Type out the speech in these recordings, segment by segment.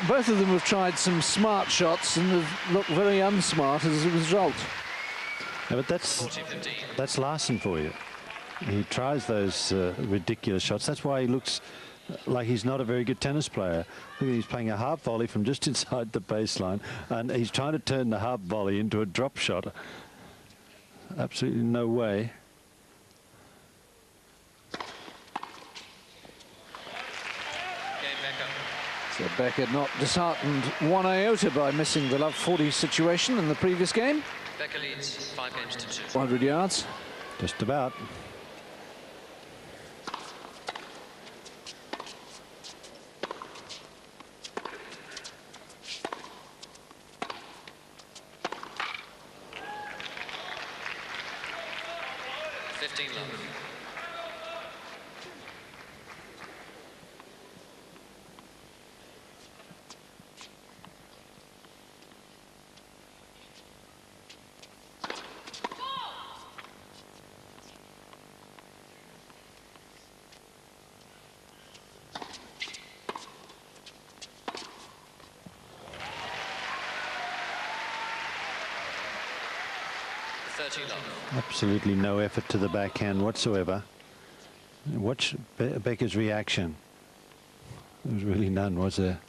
both of them have tried some smart shots and have looked very unsmart as a result. Yeah, but that's Larsson for you. He tries those ridiculous shots. That's why he looks like he's not a very good tennis player. Look, he's playing a half volley from just inside the baseline, and he's trying to turn the half volley into a drop shot. Absolutely no way. So Becker not disheartened one iota by missing the love 40 situation in the previous game. Becker leads 5 games to 2. 100 yards. Just about. Absolutely no effort to the backhand whatsoever. Watch Becker's reaction. There was really none, was there?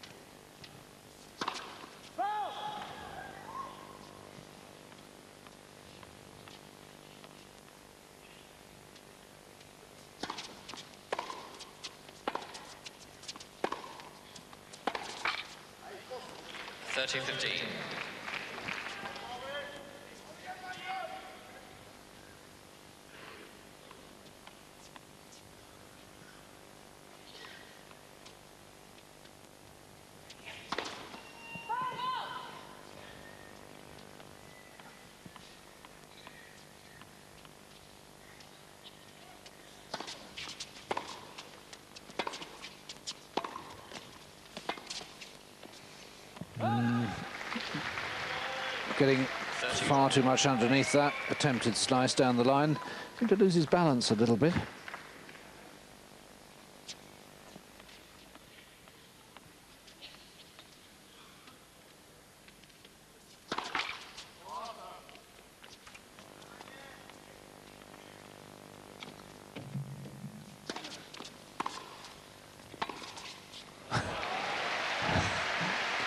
Getting far too much underneath that attempted slice down the line. Seemed to lose his balance a little bit.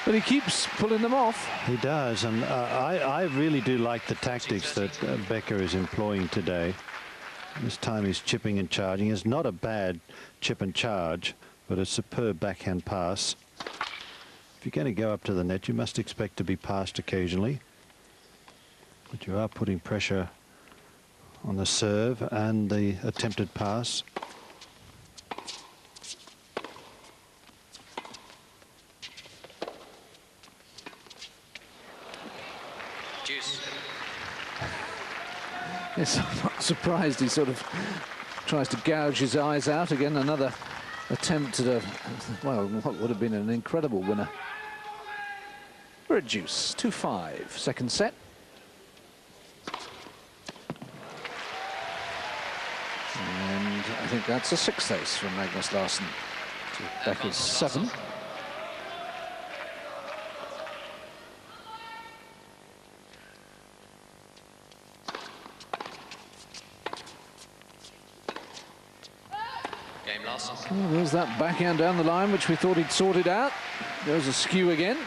But he keeps pulling them off. He does, and I really do like the tactics that Becker is employing today. This time he's chipping and charging. It's not a bad chip and charge, but a superb backhand pass. If you're going to go up to the net, you must expect to be passed occasionally. But you are putting pressure on the serve and the attempted pass. Yes, I'm not surprised he sort of tries to gouge his eyes out. Again, another attempt at a, well, what would have been an incredible winner. We're at deuce, 2-5, second set. And I think that's a sixth ace from Magnus Larsson to Becker's 7. Well, there's that backhand down the line, which we thought he'd sorted out. There's a skew again.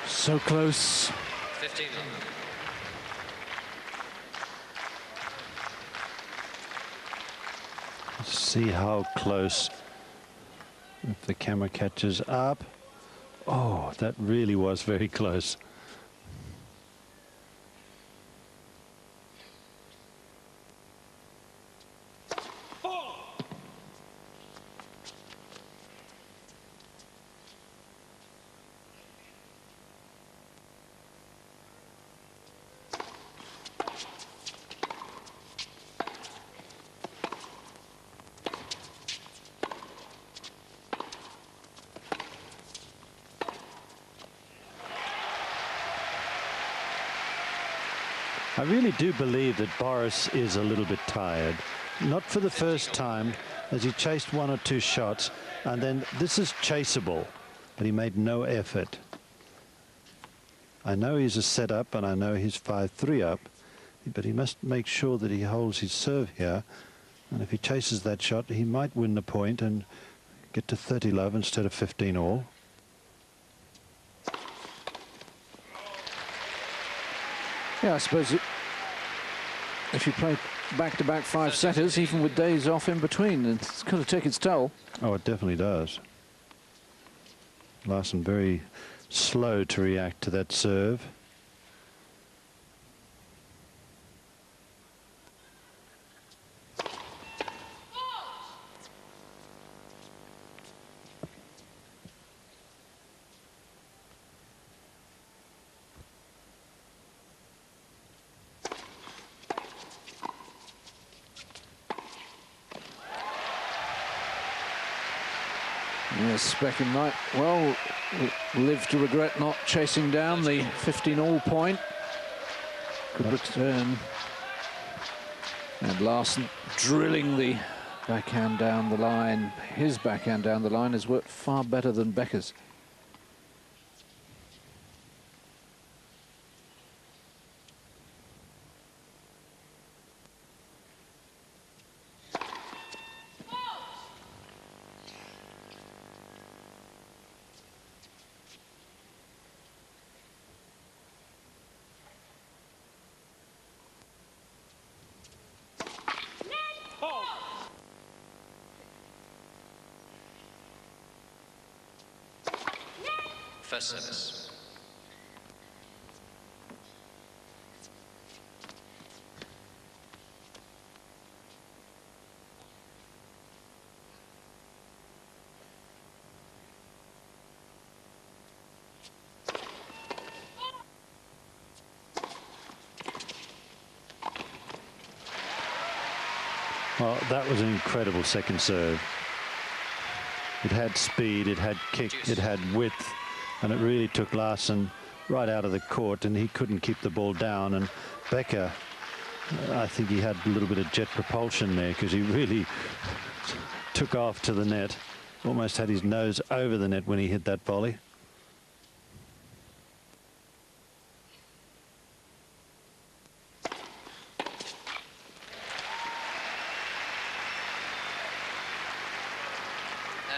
So close. 15. See how close, if the camera catches up. Oh, that really was very close. I really do believe that Boris is a little bit tired. Not for the first time, as he chased 1 or 2 shots, and then this is chaseable, but he made no effort. I know he's a set-up, and I know he's 5-3 up, but he must make sure that he holds his serve here, and if he chases that shot, he might win the point and get to 30 love instead of 15 all. Yeah, I suppose if you play back-to-back 5-setters, even with days off in between, it's going to take its toll. Oh, it definitely does. Larsson very slow to react to that serve. Yes, Becker might well live to regret not chasing down the 15-all point. Could return. And Larsson drilling the backhand down the line. His backhand down the line has worked far better than Becker's. First service. Well, that was an incredible second serve. It had speed, it had kick, it had width, and it really took Larsson right out of the court, and he couldn't keep the ball down. And Becker, I think he had a little bit of jet propulsion there, because he really took off to the net, almost had his nose over the net when he hit that volley.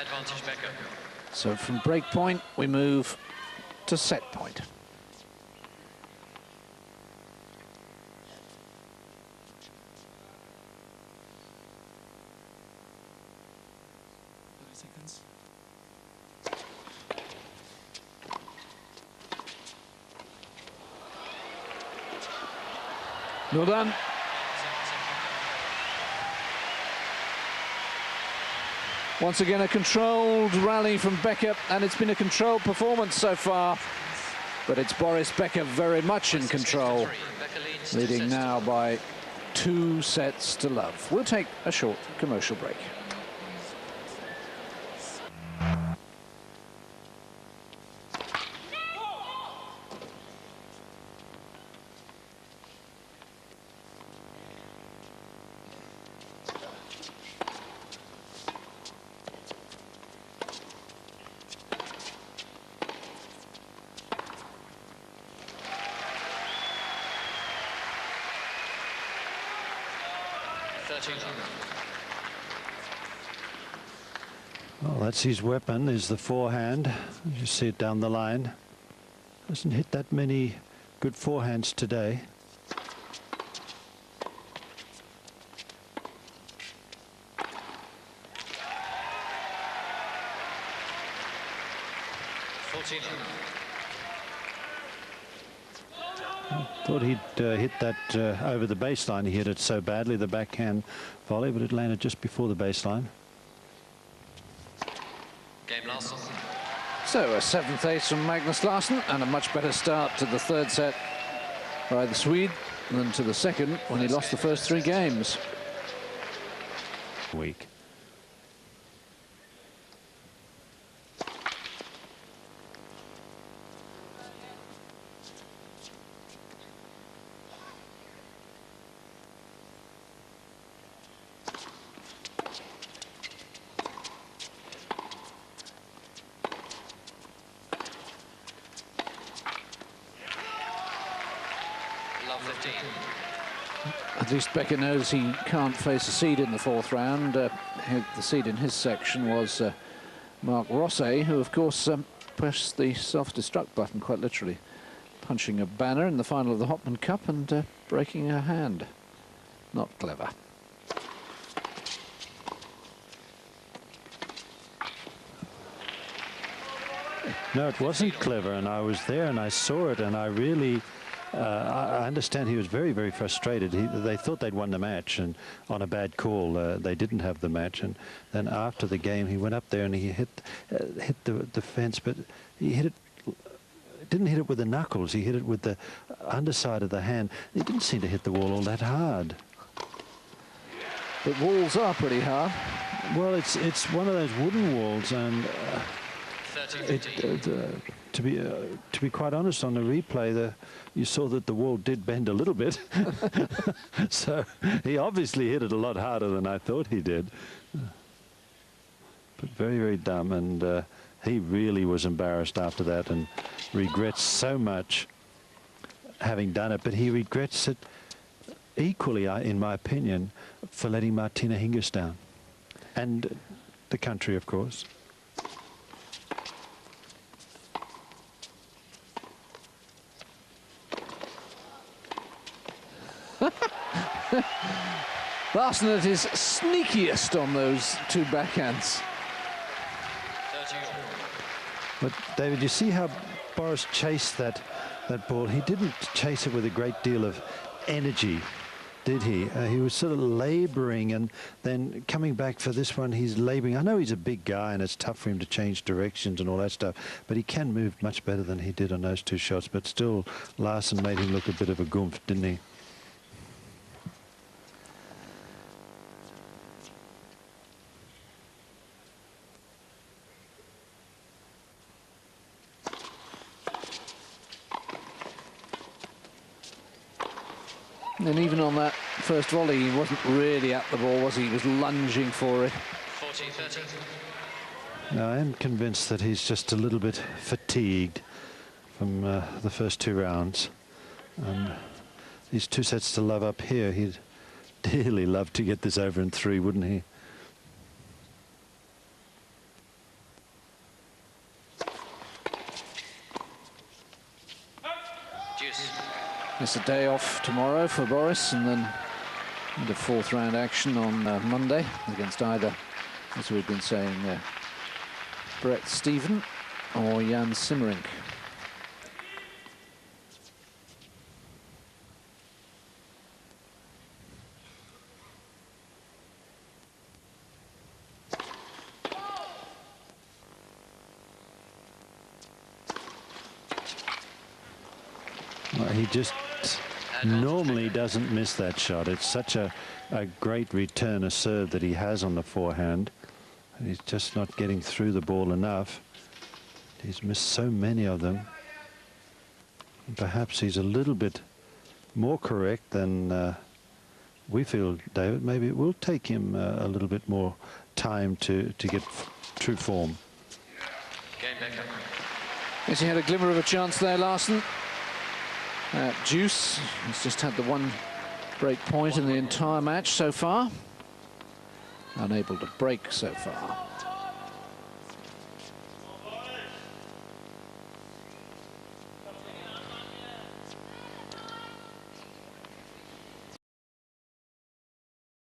Advantage Becker. So from break point, we move to set point. Seconds. Well done. Once again, a controlled rally from Becker, and it's been a controlled performance so far. But it's Boris Becker very much in control, leading now by 2 sets to love. We'll take a short commercial break. Well, that's his weapon, is the forehand. You see it down the line. Doesn't hit that many good forehands today. Thought he'd hit that over the baseline. He hit it so badly, the backhand volley, but it landed just before the baseline. Game Larsson. So a 7th ace from Magnus Larsson, and a much better start to the 3rd set by the Swede than to the 2nd when he lost the first 3 games. Weak. At least Becker knows he can't face a seed in the fourth round. The seed in his section was Mark Rosset, who of course pressed the self-destruct button quite literally, punching a banner in the final of the Hopman Cup and breaking her hand. Not clever. No, it wasn't clever, and I was there and I saw it, and I really, I understand he was very, very frustrated. They thought they'd won the match, and on a bad call, they didn't have the match. And then after the game, he went up there and he hit the fence, but he hit it. Didn't hit it with the knuckles. He hit it with the underside of the hand. He didn't seem to hit the wall all that hard. But walls are pretty hard. Well, it's one of those wooden walls, and to be quite honest, on the replay, you saw that the wall did bend a little bit. So he obviously hit it a lot harder than I thought he did. But very, very dumb, and he really was embarrassed after that and regrets so much having done it. But he regrets it equally, in my opinion, for letting Martina Hingis down, and the country, of course. Larsson at his sneakiest on those two backhands. But David, you see how Boris chased that ball? He didn't chase it with a great deal of energy, did he? He was sort of labouring, and then coming back for this one, he's labouring. I know he's a big guy and it's tough for him to change directions and all that stuff, but he can move much better than he did on those two shots. But still, Larsson made him look a bit of a goomph, didn't he? And even on that first volley, he wasn't really at the ball, was he? He was lunging for it. 40-30. Now, I am convinced that he's just a little bit fatigued from the first two rounds. And these two sets to love up here, he'd dearly love to get this over in three, wouldn't he? It's a day off tomorrow for Boris, and then into fourth round action on Monday against either, as we've been saying, Brett Steven or Jan Simmerink. Well, he just normally doesn't miss that shot. It's such a great return, a serve that he has on the forehand. He's just not getting through the ball enough. He's missed so many of them. And perhaps he's a little bit more correct than we feel, David. Maybe it will take him a little bit more time to get true form. Yes, he had a glimmer of a chance there, Larsson. Deuce has just had the one break point in the entire match so far. Unable to break so far.